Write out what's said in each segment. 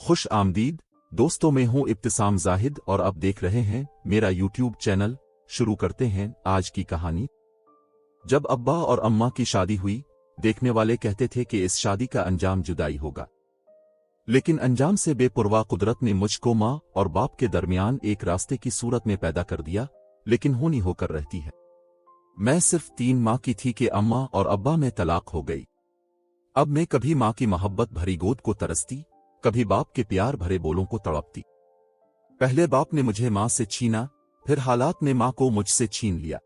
खुश आमदीद दोस्तों, मैं हूं इब्तिसाम जाहिद और आप देख रहे हैं मेरा यूट्यूब चैनल। शुरू करते हैं आज की कहानी। जब अब्बा और अम्मा की शादी हुई, देखने वाले कहते थे कि इस शादी का अंजाम जुदाई होगा, लेकिन अंजाम से बेपरवाह कुदरत ने मुझको माँ और बाप के दरमियान एक रास्ते की सूरत में पैदा कर दिया, लेकिन होनी होकर रहती है। मैं सिर्फ 3 माह की थी कि अम्मा और अब्बा में तलाक हो गई। अब मैं कभी माँ की मोहब्बत भरी गोद को तरसती, कभी बाप के प्यार भरे बोलों को तड़पती। पहले बाप ने मुझे माँ से छीना, फिर हालात ने माँ को मुझसे छीन लिया।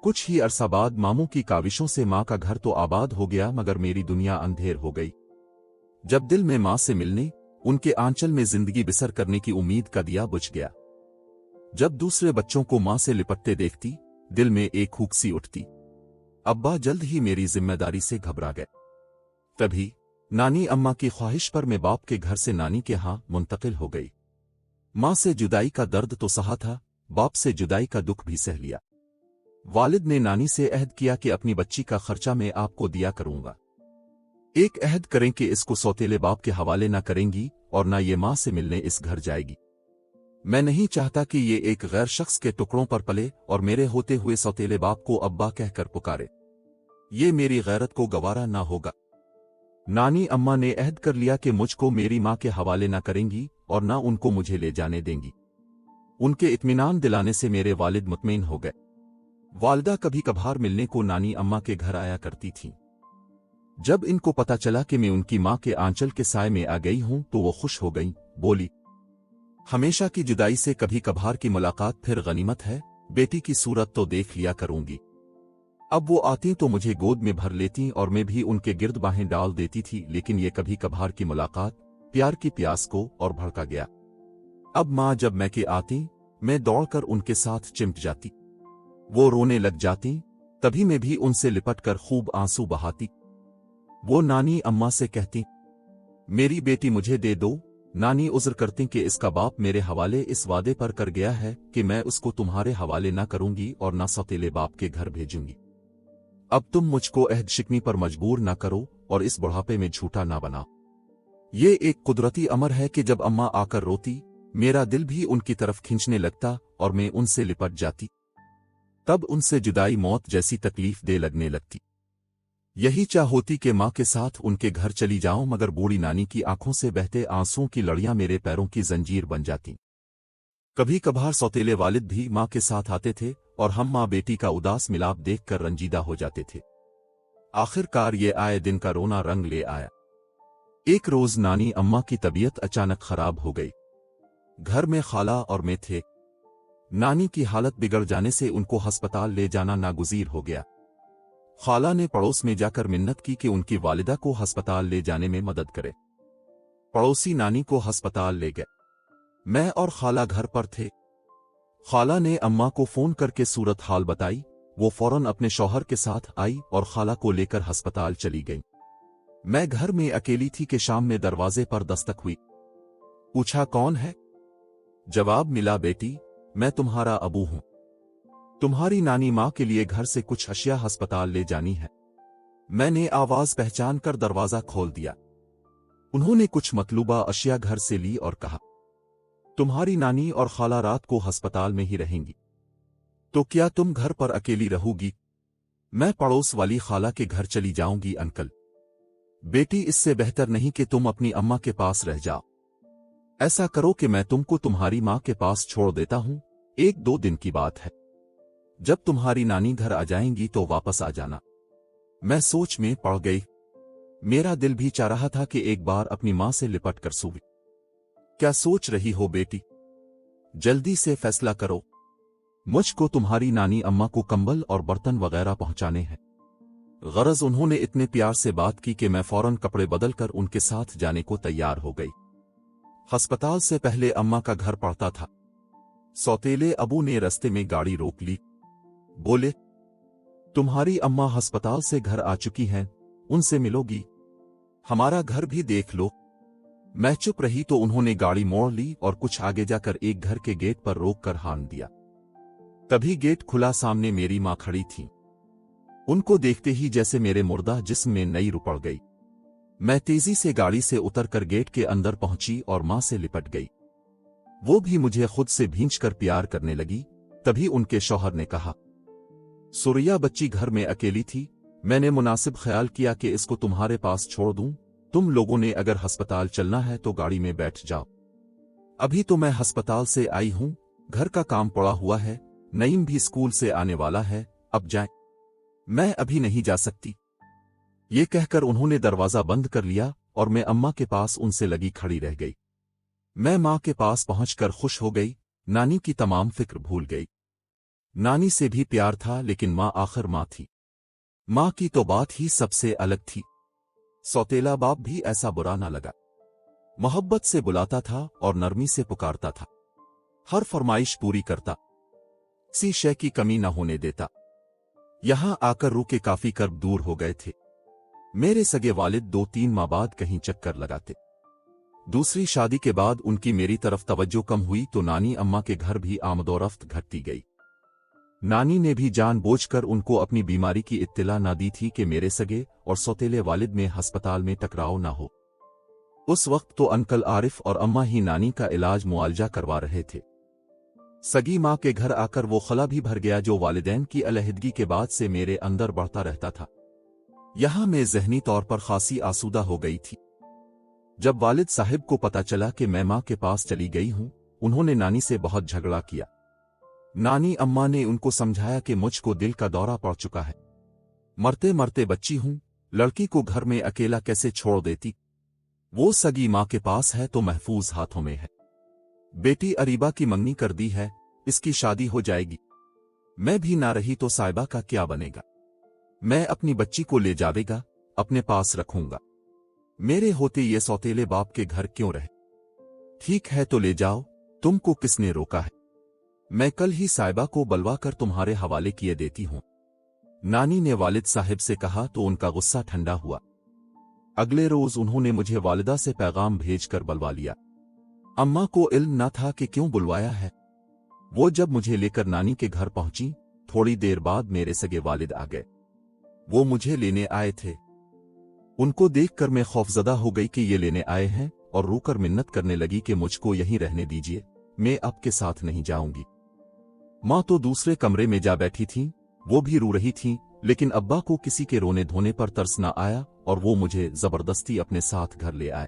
कुछ ही अरसा बाद मामू की काविशों से माँ का घर तो आबाद हो गया, मगर मेरी दुनिया अंधेर हो गई। जब दिल में माँ से मिलने, उनके आंचल में जिंदगी बिसर करने की उम्मीद का दिया बुझ गया। जब दूसरे बच्चों को माँ से लिपटते देखती, दिल में एक हुक सी उठती। अब्बा जल्द ही मेरी जिम्मेदारी से घबरा गए। तभी नानी अम्मा की ख्वाहिश पर मैं बाप के घर से नानी के यहाँ मुंतकिल हो गई। माँ से जुदाई का दर्द तो सहा था, बाप से जुदाई का दुख भी सह लिया। वालिद ने नानी से अहद किया कि अपनी बच्ची का खर्चा मैं आपको दिया करूंगा। एक अहद करें कि इसको सौतेले बाप के हवाले न करेंगी और न ये माँ से मिलने इस घर जाएगी। मैं नहीं चाहता कि ये एक गैर शख्स के टुकड़ों पर पले और मेरे होते हुए सौतेले बाप को अब्बा कहकर पुकारे। ये मेरी गैरत को गवारा ना होगा। नानी अम्मा ने अहद कर लिया कि मुझको मेरी माँ के हवाले न करेंगी और न उनको मुझे ले जाने देंगी। उनके इत्मीनान दिलाने से मेरे वालिद मुतमईन हो गए। वालिदा कभी कभार मिलने को नानी अम्मा के घर आया करती थीं। जब इनको पता चला कि मैं उनकी माँ के आंचल के साए में आ गई हूं तो वो खुश हो गईं। बोली, हमेशा की जुदाई से कभी कभार की मुलाकात फिर गनीमत है। बेटी की सूरत तो देख लिया करूंगी। अब वो आती तो मुझे गोद में भर लेती और मैं भी उनके गिर्द बाहें डाल देती थी, लेकिन ये कभी कभार की मुलाकात प्यार की प्यास को और भड़का गया। अब माँ जब मैं के आती, मैं दौड़कर उनके साथ चिमट जाती। वो रोने लग जाती, तभी मैं भी उनसे लिपटकर खूब आंसू बहाती। वो नानी अम्मा से कहती, मेरी बेटी मुझे दे दो। नानी उज़्र करती कि इसका बाप मेरे हवाले इस वादे पर कर गया है कि मैं उसको तुम्हारे हवाले ना करूंगी और ना सौतेले बाप के घर भेजूंगी। अब तुम मुझको अहद शिकनी पर मजबूर ना करो और इस बुढ़ापे में झूठा ना बनाओ। ये एक कुदरती अमर है कि जब अम्मा आकर रोती, मेरा दिल भी उनकी तरफ खींचने लगता और मैं उनसे लिपट जाती। तब उनसे जुदाई मौत जैसी तकलीफ दे लगने लगती। यही चाह होती कि माँ के साथ उनके घर चली जाऊं, मगर बूढ़ी नानी की आंखों से बहते आंसुओं की लड़ियां मेरे पैरों की जंजीर बन जाती। कभी कभार सौतेले वालिद भी माँ के साथ आते थे और हम माँ बेटी का उदास मिलाप देखकर रंजीदा हो जाते थे। आखिरकार ये आए दिन का रोना रंग ले आया। एक रोज नानी अम्मा की तबीयत अचानक खराब हो गई। घर में खाला और मैं थे। नानी की हालत बिगड़ जाने से उनको अस्पताल ले जाना नागुज़ीर हो गया। खाला ने पड़ोस में जाकर मिन्नत की कि उनकी वालिदा को अस्पताल ले जाने में मदद करे। पड़ोसी नानी को अस्पताल ले गए। मैं और खाला घर पर थे। खाला ने अम्मा को फोन करके सूरत हाल बताई। वो फौरन अपने शौहर के साथ आई और खाला को लेकर अस्पताल चली गई। मैं घर में अकेली थी कि शाम में दरवाजे पर दस्तक हुई। पूछा, कौन है? जवाब मिला, बेटी मैं तुम्हारा अबू हूं। तुम्हारी नानी माँ के लिए घर से कुछ अशिया अस्पताल ले जानी है। मैंने आवाज पहचान कर दरवाजा खोल दिया। उन्होंने कुछ मतलूबा अशिया घर से ली और कहा, तुम्हारी नानी और खाला रात को अस्पताल में ही रहेंगी, तो क्या तुम घर पर अकेली रहोगी? मैं पड़ोस वाली खाला के घर चली जाऊंगी। अंकल, बेटी इससे बेहतर नहीं कि तुम अपनी अम्मा के पास रह जाओ। ऐसा करो कि मैं तुमको तुम्हारी माँ के पास छोड़ देता हूं। 1-2 दिन की बात है। जब तुम्हारी नानी घर आ जाएंगी तो वापस आ जाना। मैं सोच में पड़ गई। मेरा दिल भी चाह रहा था कि एक बार अपनी माँ से लिपट कर सूं। क्या सोच रही हो बेटी? जल्दी से फैसला करो। मुझको तुम्हारी नानी अम्मा को कंबल और बर्तन वगैरह पहुंचाने हैं। गरज उन्होंने इतने प्यार से बात की कि मैं फौरन कपड़े बदलकर उनके साथ जाने को तैयार हो गई। अस्पताल से पहले अम्मा का घर पड़ता था। सौतेले अबू ने रास्ते में गाड़ी रोक ली। बोले, तुम्हारी अम्मा अस्पताल से घर आ चुकी हैं, उनसे मिलोगी? हमारा घर भी देख लो। मैं चुप रही तो उन्होंने गाड़ी मोड़ ली और कुछ आगे जाकर एक घर के गेट पर रोक कर हान दिया। तभी गेट खुला, सामने मेरी माँ खड़ी थी। उनको देखते ही जैसे मेरे मुर्दा जिस्म में नई रूह पड़ गई। मैं तेजी से गाड़ी से उतरकर गेट के अंदर पहुंची और मां से लिपट गई। वो भी मुझे खुद से भींचकर प्यार करने लगी। तभी उनके शौहर ने कहा, सुरैया बच्ची घर में अकेली थी, मैंने मुनासिब ख्याल किया कि इसको तुम्हारे पास छोड़ दूं। तुम लोगों ने अगर अस्पताल चलना है तो गाड़ी में बैठ जाओ। अभी तो मैं अस्पताल से आई हूं, घर का काम पड़ा हुआ है, नईम भी स्कूल से आने वाला है, अब जाएं। मैं अभी नहीं जा सकती। ये कहकर उन्होंने दरवाजा बंद कर लिया और मैं अम्मा के पास उनसे लगी खड़ी रह गई। मैं मां के पास पहुंचकर खुश हो गई, नानी की तमाम फिक्र भूल गई। नानी से भी प्यार था, लेकिन मां आखिर मां थी। मां की तो बात ही सबसे अलग थी। सौतेला बाप भी ऐसा बुरा न लगा। मोहब्बत से बुलाता था और नरमी से पुकारता था। हर फरमाइश पूरी करता, किसी शय की कमी न होने देता। यहां आकर रूह के काफी कर्ब दूर हो गए थे। मेरे सगे वालिद 2-3 माह बाद कहीं चक्कर लगाते। दूसरी शादी के बाद उनकी मेरी तरफ तवज्जो कम हुई तो नानी अम्मा के घर भी आमदोरफ्त घटती गई। नानी ने भी जानबूझकर उनको अपनी बीमारी की इत्तिला न दी थी कि मेरे सगे और सौतेले वालिद में अस्पताल में टकराव न हो। उस वक्त तो अंकल आरिफ और अम्मा ही नानी का इलाज मुआलजा करवा रहे थे। सगी मां के घर आकर वो खला भी भर गया जो वालिदैन की अलहदगी के बाद से मेरे अंदर बढ़ता रहता था। यहां मैं ज़हनी तौर पर खासी आसूदा हो गई थी। जब वालिद साहिब को पता चला कि मैं मां के पास चली गई हूं, उन्होंने नानी से बहुत झगड़ा किया। नानी अम्मा ने उनको समझाया कि मुझको दिल का दौरा पड़ चुका है, मरते मरते बच्ची हूं, लड़की को घर में अकेला कैसे छोड़ देती। वो सगी मां के पास है तो महफूज हाथों में है। बेटी अरीबा की मंगनी कर दी है, इसकी शादी हो जाएगी। मैं भी ना रही तो साहिबा का क्या बनेगा। मैं अपनी बच्ची को ले जावेगा, अपने पास रखूंगा। मेरे होते ये सौतेले बाप के घर क्यों रहे। ठीक है तो ले जाओ, तुमको किसने रोका है। मैं कल ही साहिबा को बलवा कर तुम्हारे हवाले किए देती हूं। नानी ने वालिद साहिब से कहा तो उनका गुस्सा ठंडा हुआ। अगले रोज उन्होंने मुझे वालिदा से पैगाम भेजकर बुलवा लिया। अम्मा को इल्म न था कि क्यों बुलवाया है। वो जब मुझे लेकर नानी के घर पहुंची, थोड़ी देर बाद मेरे सगे वालिद आ गए। वो मुझे लेने आए थे। उनको देखकर मैं खौफजदा हो गई कि ये लेने आए हैं और रोकर मिन्नत करने लगी कि मुझको यहीं रहने दीजिए, मैं आपके साथ नहीं जाऊंगी। मां तो दूसरे कमरे में जा बैठी थीं, वो भी रो रही थीं, लेकिन अब्बा को किसी के रोने धोने पर तरस न आया और वो मुझे जबरदस्ती अपने साथ घर ले आए।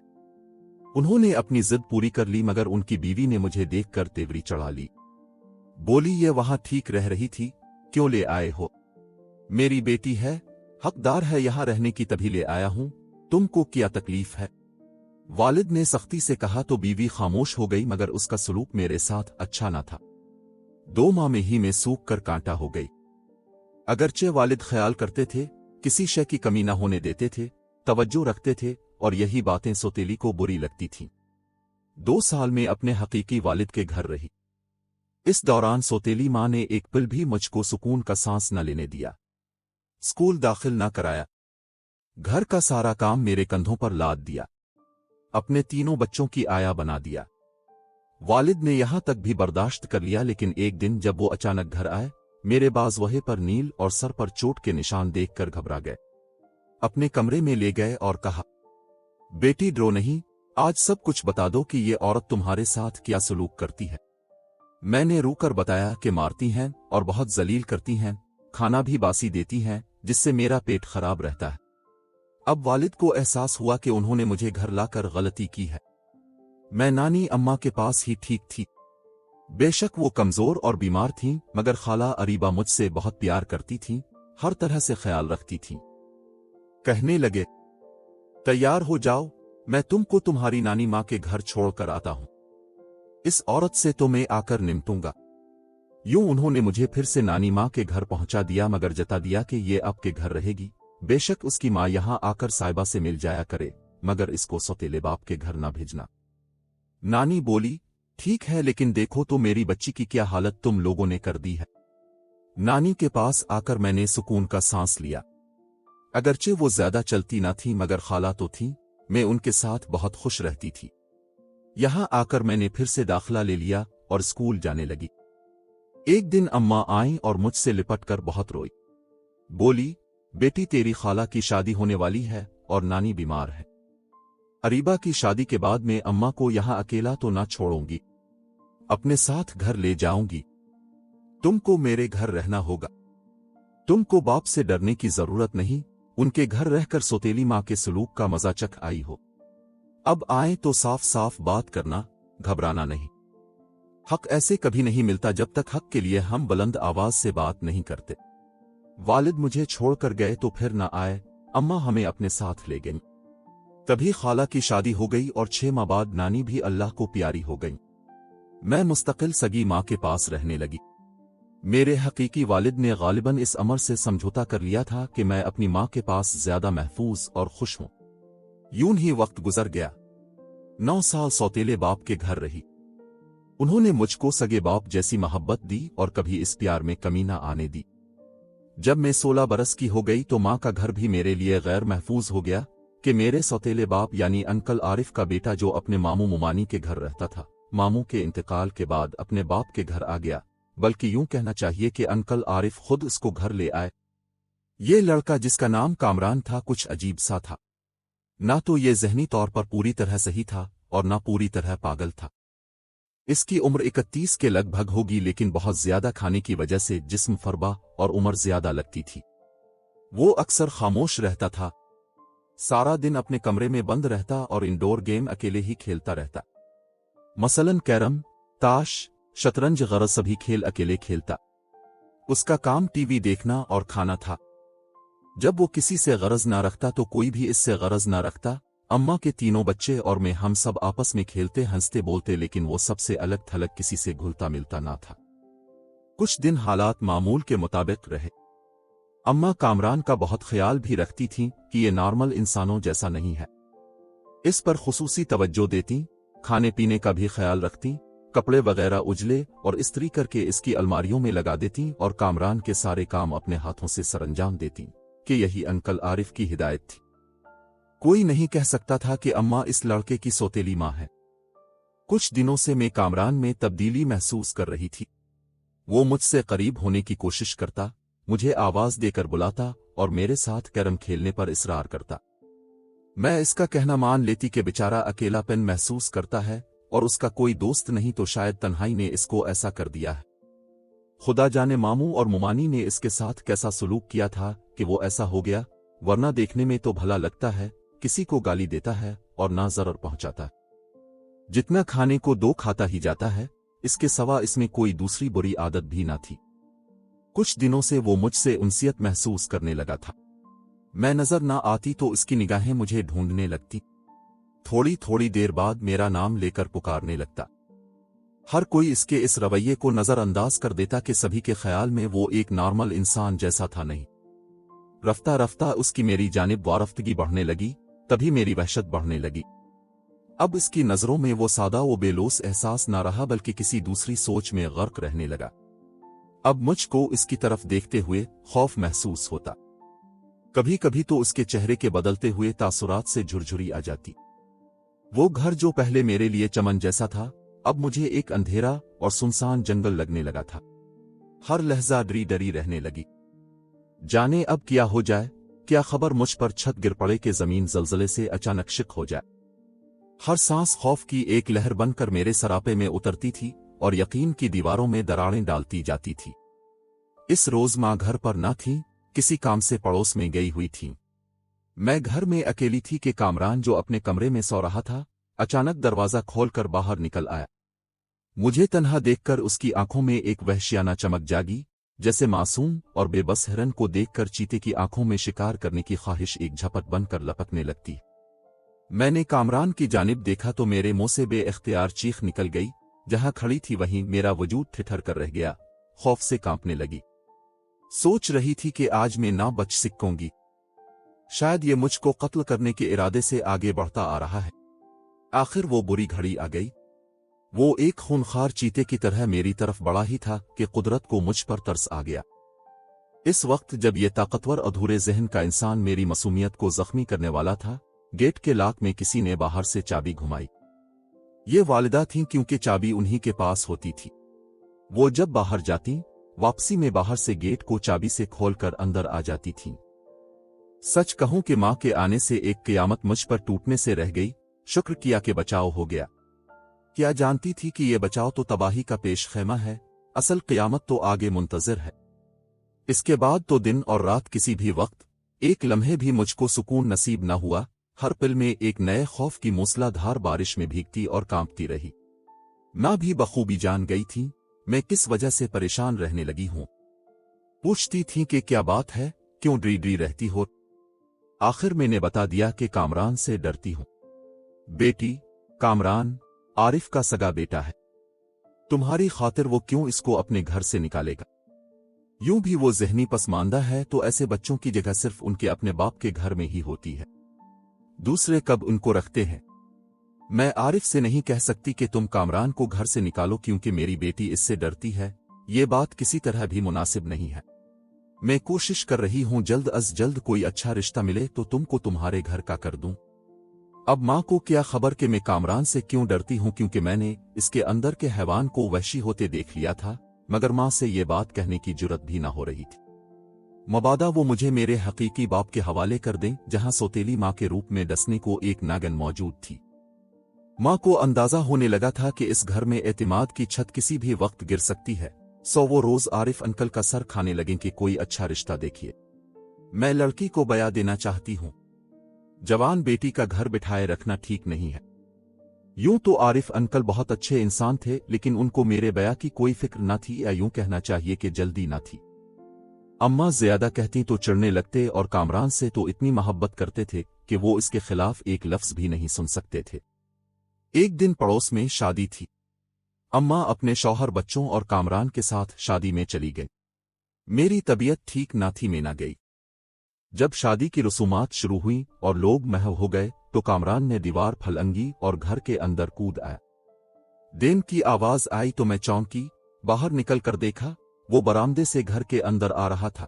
उन्होंने अपनी जिद पूरी कर ली, मगर उनकी बीवी ने मुझे देखकर तेवरी चढ़ा ली। बोली, ये वहां ठीक रह रही थी, क्यों ले आए हो। मेरी बेटी है, हकदार है यहां रहने की, तभी ले आया हूं, तुमको क्या तकलीफ है। वालिद ने सख्ती से कहा तो बीवी खामोश हो गई, मगर उसका सलूक मेरे साथ अच्छा न था। 2 माह में ही मैं सूख कर कांटा हो गई। अगरचे वालिद ख्याल करते थे, किसी शय की कमी न होने देते थे, तवज्जो रखते थे, और यही बातें सौतेली को बुरी लगती थीं। 2 साल में अपने हकीकी वालिद के घर रही। इस दौरान सौतेली मां ने एक पल भी मुझको सुकून का सांस न लेने दिया। स्कूल दाखिल न कराया, घर का सारा काम मेरे कंधों पर लाद दिया, अपने 3 बच्चों की आया बना दिया। वालिद ने यहां तक भी बर्दाश्त कर लिया, लेकिन एक दिन जब वो अचानक घर आए, मेरे बाज़ पर नील और सर पर चोट के निशान देखकर घबरा गए। अपने कमरे में ले गए और कहा, बेटी डरो नहीं, आज सब कुछ बता दो कि ये औरत तुम्हारे साथ क्या सलूक करती है। मैंने रोकर बताया कि मारती हैं और बहुत जलील करती हैं, खाना भी बासी देती हैं, जिससे मेरा पेट खराब रहता है। अब वालिद को एहसास हुआ कि उन्होंने मुझे घर लाकर गलती की है। मैं नानी अम्मा के पास ही ठीक थी। बेशक वो कमजोर और बीमार थीं, मगर खाला अरीबा मुझसे बहुत प्यार करती थीं, हर तरह से ख्याल रखती थीं। कहने लगे, तैयार हो जाओ, मैं तुमको तुम्हारी नानी मां के घर छोड़कर आता हूं। इस औरत से तो मैं आकर निपटूंगा। यूं उन्होंने मुझे फिर से नानी मां के घर पहुंचा दिया, मगर जता दिया कि ये आपके घर रहेगी। बेशक उसकी मां यहां आकर साहिबा से मिल जाया करे, मगर इसको सौतेले बाप के घर ना भेजना। नानी बोली, ठीक है, लेकिन देखो तो मेरी बच्ची की क्या हालत तुम लोगों ने कर दी है। नानी के पास आकर मैंने सुकून का सांस लिया। अगरचे वो ज्यादा चलती ना थी, मगर खाला तो थी, मैं उनके साथ बहुत खुश रहती थी। यहां आकर मैंने फिर से दाखिला ले लिया और स्कूल जाने लगी। एक दिन अम्मा आईं और मुझसे लिपटकर बहुत रोई। बोली, बेटी तेरी खाला की शादी होने वाली है और नानी बीमार है, अरीबा की शादी के बाद मैं अम्मा को यहां अकेला तो ना छोड़ूंगी, अपने साथ घर ले जाऊंगी। तुमको मेरे घर रहना होगा। तुमको बाप से डरने की जरूरत नहीं, उनके घर रहकर सौतेली माँ के सलूक का मजा चख आई हो। अब आए तो साफ साफ बात करना, घबराना नहीं। हक ऐसे कभी नहीं मिलता जब तक हक के लिए हम बुलंद आवाज से बात नहीं करते। वालिद मुझे छोड़कर गए तो फिर ना आए, अम्मा हमें अपने साथ ले गईं। तभी खाला की शादी हो गई और 6 माह बाद नानी भी अल्लाह को प्यारी हो गई। मैं मुस्तकिल सगी माँ के पास रहने लगी। मेरे हकीकी वालिद ने गालिबन इस अमर से समझौता कर लिया था कि मैं अपनी माँ के पास ज्यादा महफूज और खुश हूं। यूं ही वक्त गुजर गया। 9 साल सौतेले बाप के घर रही। उन्होंने मुझको सगे बाप जैसी मोहब्बत दी और कभी इस प्यार में कमी ना आने दी। जब मैं 16 बरस की हो गई तो माँ का घर भी मेरे लिए गैर महफूज हो गया कि मेरे सौतेले बाप यानी अंकल आरिफ का बेटा जो अपने मामू मुमानी के घर रहता था, मामू के इंतकाल के बाद अपने बाप के घर आ गया। बल्कि यूं कहना चाहिए कि अंकल आरिफ खुद उसको घर ले आए। ये लड़का जिसका नाम कामरान था कुछ अजीब सा था। ना तो ये ज़हनी तौर पर पूरी तरह सही था और ना पूरी तरह पागल था। इसकी उम्र 31 के लगभग होगी, लेकिन बहुत ज्यादा खाने की वजह से जिस्म फरबा और उम्र ज्यादा लगती थी। वो अक्सर खामोश रहता था, सारा दिन अपने कमरे में बंद रहता और इंडोर गेम अकेले ही खेलता रहता। मसलन कैरम, ताश, शतरंज गरज सभी खेल अकेले खेलता। उसका काम टीवी देखना और खाना था। जब वो किसी से गरज ना रखता तो कोई भी इससे गरज ना रखता। अम्मा के तीनों बच्चे और मैं हम सब आपस में खेलते हंसते बोलते, लेकिन वो सबसे अलग थलग किसी से घुलता मिलता ना था। कुछ दिन हालात मामूल के मुताबिक रहे। अम्मा कामरान का बहुत ख्याल भी रखती थीं कि ये नॉर्मल इंसानों जैसा नहीं है। इस पर खुसूसी तवज्जो देती, खाने पीने का भी ख्याल रखती, कपड़े वगैरह उजले और इस्त्री करके इसकी अलमारियों में लगा देती और कामरान के सारे काम अपने हाथों से सरंजाम देती कि यही अंकल आरिफ की हिदायत थी। कोई नहीं कह सकता था कि अम्मा इस लड़के की सौतेली माँ है। कुछ दिनों से मैं कामरान में तब्दीली महसूस कर रही थी। वो मुझसे करीब होने की कोशिश करता, मुझे आवाज देकर बुलाता और मेरे साथ कैरम खेलने पर इसरार करता। मैं इसका कहना मान लेती कि बेचारा अकेलापन महसूस करता है और उसका कोई दोस्त नहीं, तो शायद तन्हाई ने इसको ऐसा कर दिया है। खुदा जाने मामू और मुमानी ने इसके साथ कैसा सलूक किया था कि वो ऐसा हो गया, वरना देखने में तो भला लगता है, किसी को गाली देता है और ना जरर पहुंचाता। जितना खाने को 2 खाता ही जाता है, इसके सिवा इसमें कोई दूसरी बुरी आदत भी ना थी। कुछ दिनों से वो मुझसे उनसियत महसूस करने लगा था। मैं नजर ना आती तो इसकी निगाहें मुझे ढूंढने लगती। थोड़ी थोड़ी देर बाद मेरा नाम लेकर पुकारने लगता। हर कोई इसके इस रवैये को नजरअंदाज कर देता कि सभी के ख्याल में वो एक नॉर्मल इंसान जैसा था नहीं। रफ्ता रफ्ता उसकी मेरी जानिब वारफ्तगी बढ़ने लगी, तभी मेरी वहशत बढ़ने लगी। अब इसकी नजरों में वो सादा वो बेलोस एहसास ना रहा, बल्कि किसी दूसरी सोच में गर्क रहने लगा। अब मुझको इसकी तरफ देखते हुए खौफ महसूस होता। कभी कभी तो उसके चेहरे के बदलते हुए तासुरात से झुरझुरी आ जाती। वो घर जो पहले मेरे लिए चमन जैसा था, अब मुझे एक अंधेरा और सुनसान जंगल लगने लगा था। हर लहजा डरी डरी रहने लगी। जाने अब क्या हो जाए, क्या खबर मुझ पर छत गिर पड़े कि जमीन जलजले से अचानक शिक हो जाए। हर सांस खौफ की एक लहर बनकर मेरे सरापे में उतरती थी और यकीन की दीवारों में दरारें डालती जाती थी। इस रोज माँ घर पर न थी, किसी काम से पड़ोस में गई हुई थी। मैं घर में अकेली थी कि कामरान जो अपने कमरे में सो रहा था, अचानक दरवाजा खोलकर बाहर निकल आया। मुझे तन्हा देखकर उसकी आंखों में एक वहशियाना चमक जागी, जैसे मासूम और बेबस हिरन को देखकर चीते की आंखों में शिकार करने की ख्वाहिश एक झपट बनकर लपकने लगती। मैंने कामरान की जानिब देखा तो मेरे मुंह से बेइख्तियार चीख निकल गई। जहां खड़ी थी वहीं मेरा वजूद ठिठर कर रह गया, खौफ से कांपने लगी। सोच रही थी कि आज मैं ना बच सकूंगी। शायद ये मुझको कत्ल करने के इरादे से आगे बढ़ता आ रहा है। आखिर वो बुरी घड़ी आ गई। वो एक खूनखार चीते की तरह मेरी तरफ बढ़ा ही था कि कुदरत को मुझ पर तरस आ गया। इस वक्त जब ये ताकतवर अधूरे जहन का इंसान मेरी मासूमियत को जख्मी करने वाला था, गेट के लॉक में किसी ने बाहर से चाबी घुमाई। ये वालिदा थीं, क्योंकि चाबी उन्हीं के पास होती थी। वो जब बाहर जाती, वापसी में बाहर से गेट को चाबी से खोलकर अंदर आ जाती थीं। सच कहूं कि मां के आने से एक क़यामत मुझ पर टूटने से रह गई। शुक्र किया कि बचाव हो गया। क्या जानती थी कि ये बचाव तो तबाही का पेश खैमा है, असल क़यामत तो आगे मुंतज़िर है। इसके बाद तो दिन और रात किसी भी वक्त एक लम्हे भी मुझको सुकून नसीब न हुआ। हर पल में एक नए खौफ की मूसलाधार बारिश में भीगती और कांपती रही। माँ भी बखूबी जान गई थी मैं किस वजह से परेशान रहने लगी हूं। पूछती थी कि क्या बात है, क्यों डरी रहती हो। आखिर मैंने बता दिया कि कामरान से डरती हूं। बेटी, कामरान आरिफ का सगा बेटा है, तुम्हारी खातिर वो क्यों इसको अपने घर से निकालेगा। यूं भी वो ज़हनी पसमानदा है, तो ऐसे बच्चों की जगह सिर्फ उनके अपने बाप के घर में ही होती है, दूसरे कब उनको रखते हैं। मैं आरिफ से नहीं कह सकती कि तुम कामरान को घर से निकालो क्योंकि मेरी बेटी इससे डरती है। ये बात किसी तरह भी मुनासिब नहीं है। मैं कोशिश कर रही हूं जल्द अज जल्द कोई अच्छा रिश्ता मिले तो तुमको तुम्हारे घर का कर दूं। अब माँ को क्या खबर कि मैं कामरान से क्यों डरती हूं, क्योंकि मैंने इसके अंदर के हैवान को वहशी होते देख लिया था, मगर माँ से ये बात कहने की जुर्रत भी ना हो रही थी। मबादा वो मुझे मेरे हकीकी बाप के हवाले कर दें, जहां सौतेली माँ के रूप में डसने को एक नागन मौजूद थी। माँ को अंदाजा होने लगा था कि इस घर में एतिमाद की छत किसी भी वक्त गिर सकती है, सो वो रोज आरिफ अंकल का सर खाने लगे कि कोई अच्छा रिश्ता देखिए। मैं लड़की को बया देना चाहती हूं, जवान बेटी का घर बिठाए रखना ठीक नहीं है। यूं तो आरिफ अंकल बहुत अच्छे इंसान थे, लेकिन उनको मेरे बया की कोई फिक्र न थी, या यूं कहना चाहिए कि जल्दी न थी। अम्मा ज्यादा कहती तो चिढ़ने लगते, और कामरान से तो इतनी मोहब्बत करते थे कि वो इसके खिलाफ एक लफ्ज भी नहीं सुन सकते थे। एक दिन पड़ोस में शादी थी। अम्मा अपने शौहर, बच्चों और कामरान के साथ शादी में चली गई। मेरी तबीयत ठीक ना थी, मैं ना गई। जब शादी की रसूमात शुरू हुई और लोग महव हो गए तो कामरान ने दीवार फलंगी और घर के अंदर कूद आया। देन की आवाज आई तो मैं चौंकी, बाहर निकल कर देखा वो बरामदे से घर के अंदर आ रहा था।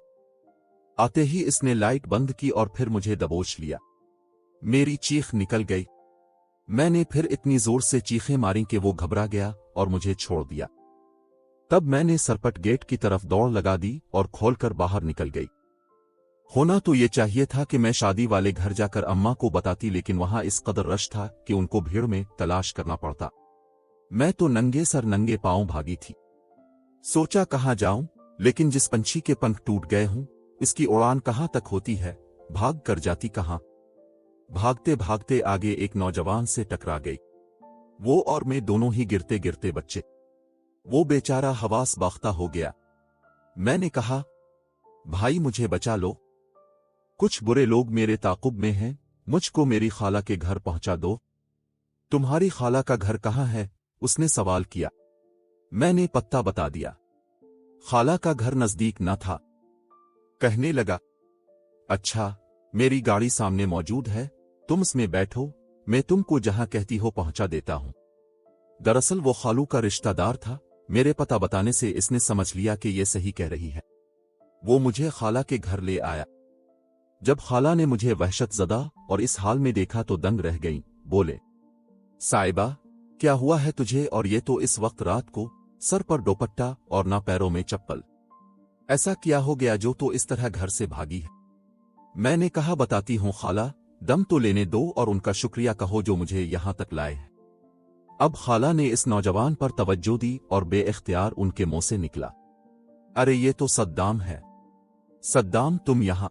आते ही इसने लाइट बंद की और फिर मुझे दबोच लिया। मेरी चीख निकल गई। मैंने फिर इतनी जोर से चीखें मारी कि वो घबरा गया और मुझे छोड़ दिया। तब मैंने सरपट गेट की तरफ दौड़ लगा दी और खोलकर बाहर निकल गई। होना तो ये चाहिए था कि मैं शादी वाले घर जाकर अम्मा को बताती, लेकिन वहां इस कदर रश था कि उनको भीड़ में तलाश करना पड़ता। मैं तो नंगे सर नंगे पांव भागी थी। सोचा कहां जाऊं, लेकिन जिस पंछी के पंख टूट गए हूं, इसकी उड़ान कहां तक होती है, भाग कर जाती कहां। भागते भागते आगे एक नौजवान से टकरा गई। वो और मैं दोनों ही गिरते गिरते बच्चे। वो बेचारा हवास बाख्ता हो गया। मैंने कहा, भाई मुझे बचा लो, कुछ बुरे लोग मेरे ताकुब में हैं, मुझको मेरी खाला के घर पहुंचा दो। तुम्हारी खाला का घर कहाँ है? उसने सवाल किया। मैंने पत्ता बता दिया। खाला का घर नजदीक न था। कहने लगा, अच्छा, मेरी गाड़ी सामने मौजूद है, तुम उसमें बैठो, मैं तुमको जहां कहती हो पहुंचा देता हूं। दरअसल वो खालू का रिश्तेदार था। मेरे पता बताने से इसने समझ लिया कि ये सही कह रही है। वो मुझे खाला के घर ले आया। जब खाला ने मुझे वहशत ज़दा और इस हाल में देखा तो दंग रह गईं। बोले, साहिबा, क्या हुआ है तुझे, और ये तो इस वक्त रात को, सर पर दुपट्टा और ना पैरों में चप्पल। ऐसा क्या हो गया जो तो इस तरह घर से भागी है? मैंने कहा, बताती हूं खाला, दम तो लेने दो और उनका शुक्रिया कहो जो मुझे यहां तक लाए हैं। अब खाला ने इस नौजवान पर तवज्जो दी और बेइख्तियार उनके मुंह से निकला, अरे ये तो सद्दाम है। सद्दाम, तुम यहां?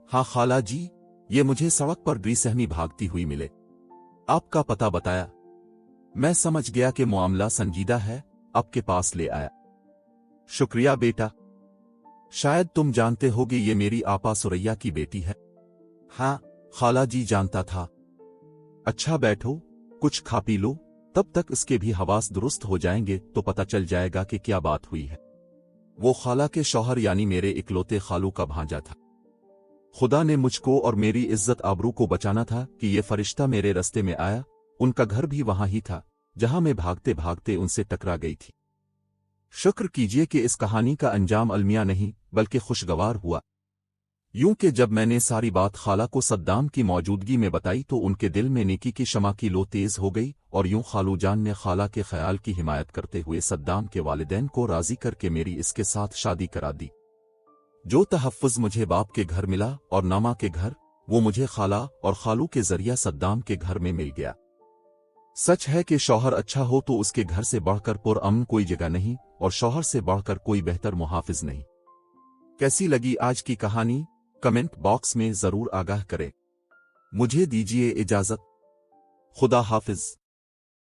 हाँ खाला जी, ये मुझे सड़क पर बेसहमी भागती हुई मिले। आपका पता बताया। मैं समझ गया कि मामला संजीदा है, आपके पास ले आया। शुक्रिया बेटा। शायद तुम जानते होगे ये मेरी आपा सुरैया की बेटी है। हाँ खाला जी, जानता था। अच्छा बैठो, कुछ खा पी लो, तब तक इसके भी हवास दुरुस्त हो जाएंगे तो पता चल जाएगा कि क्या बात हुई है। वो खाला के शौहर यानी मेरे इकलौते खालू का भांजा था। खुदा ने मुझको और मेरी इज्जत आबरू को बचाना था कि ये फरिश्ता मेरे रास्ते में आया। उनका घर भी वहां ही था जहां मैं भागते भागते उनसे टकरा गई थी। शुक्र कीजिए कि इस कहानी का अंजाम अलमिया नहीं बल्कि खुशगवार हुआ। यूं कि जब मैंने सारी बात खाला को सद्दाम की मौजूदगी में बताई तो उनके दिल में नेकी की शमा की लो तेज हो गई, और यूं खालू जान ने खाला के ख्याल की हिमायत करते हुए सद्दाम के वालिदैन को राजी करके मेरी इसके साथ शादी करा दी। जो तहफ़्फ़ुज़ मुझे बाप के घर मिला और नामा के घर, वो मुझे खाला और खालू के जरिया सद्दाम के घर में मिल गया। सच है कि शौहर अच्छा हो तो उसके घर से बढ़कर पुरअमन कोई जगह नहीं और शौहर से बढ़कर कोई बेहतर मुहाफिज नहीं। कैसी लगी आज की कहानी कमेंट बॉक्स में जरूर आगाह करें। मुझे दीजिए इजाजत। खुदा हाफिज।